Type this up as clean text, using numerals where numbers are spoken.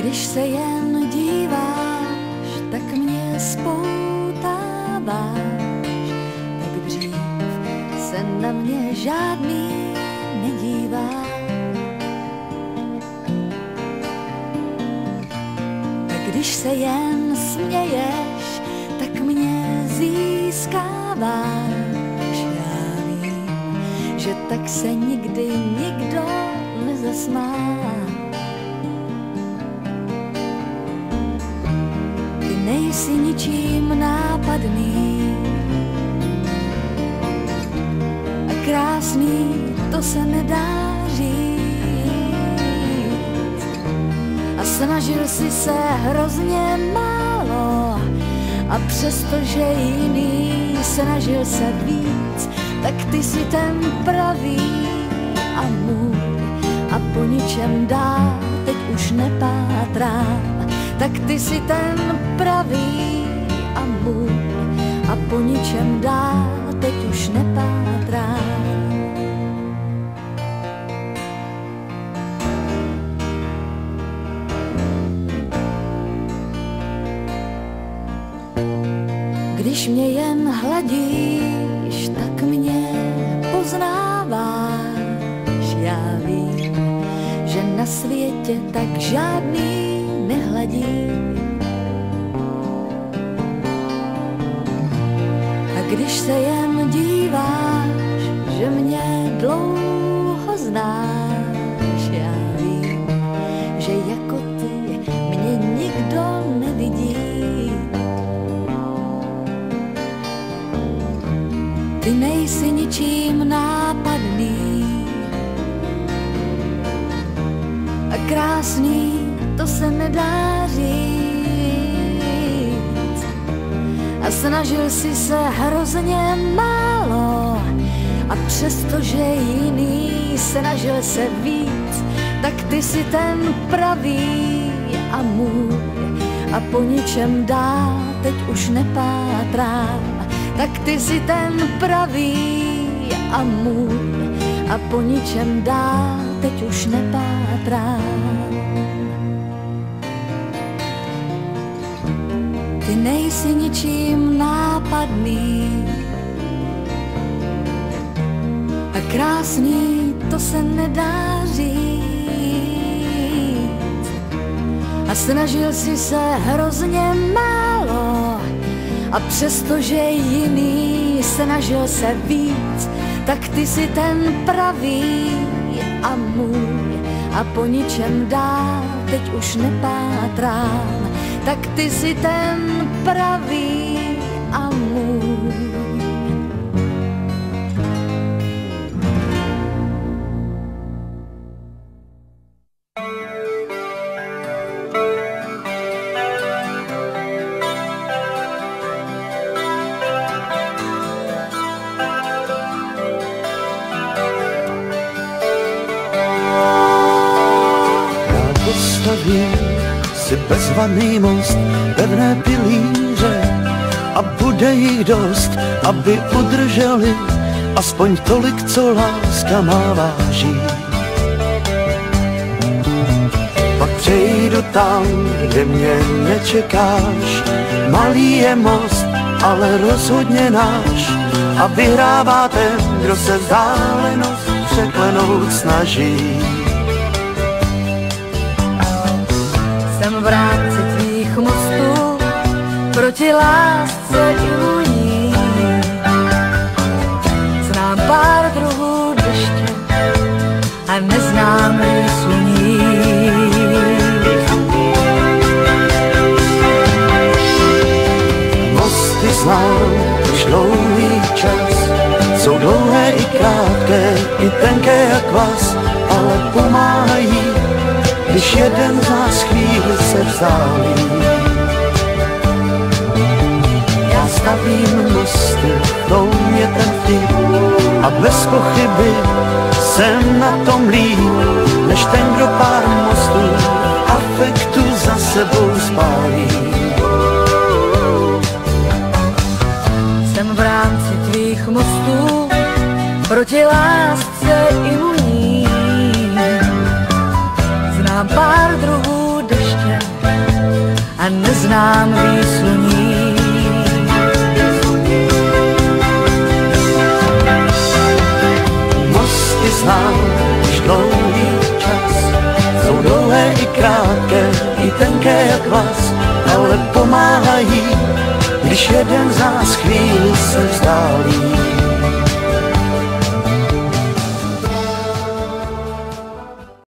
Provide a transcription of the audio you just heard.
Když se jen díváš, tak mě spoutáváš, tak dřív se na mě žádný nedívá. Tak když se jen směješ, tak mě získáváš. Já vím, že tak se nikdy nikdo nezasmá. Nejsi ničím nápadný a krásný, to se nedá říct. A snažil si se hrozně málo a přestože jiný snažil se víc, tak ty si ten pravý a můj a po ničem dál teď už nepátrám. Tak ty si ten pravý a můj a po ničem dál teď už nepátrám. Když mě jen hladíš, tak mě poznáváš. Já vím, že na světě tak žádný nehladí. A když se jen díváš, že mě dlouho znáš, já vím, že jako ty mě nikdo nevidí. Ty nejsi ničím nápadný a krásný, to se nedá říct. A snažil si se hrozně málo a přestože jiný snažil se víc, tak ty si ten pravý a můj a po ničem dál teď už nepátrám. Tak ty si ten pravý a můj a po ničem dál teď už nepátrám. Ty nejsi ničím nápadný a krásný, to se nedá říct. A snažil si se hrozně málo a přestože jiný snažil se víc, tak ty si ten pravý a můj a po ničem dál teď už nepátrám. Tak ty si ten pravý a můj. Já postavím si bezvadný most, pevné pilíře a bude jich dost, aby udrželi aspoň tolik, co láska má váží. Pak přejdu tam, kde mě nečekáš, malý je most, ale rozhodně náš a vyhrává ten, kdo se vzdálenost překlenout snaží. Jsem v rámci tvých mostů proti lásce i vůní. Znám pár druhů deště a neznám sluní. Mosty znám už dlouhý čas, jsou dlouhé i krátké, i tenké jak vás, ale pomáhají, když jeden z nás chvíli se vzdálí. Já stavím mosty, to je ten vtip a bez pochyby jsem na tom líp, než ten, kdo pár mostů afektu za sebou spálí. Jsem v rámci tvých mostů proti lásce imunní. Znám pár druhů deště výsluní. Mosty znám už dlouhý čas, jsou dlouhé i krátké, i tenké jak vás, ale pomáhají, když jeden z nás chvíli se vzdálí.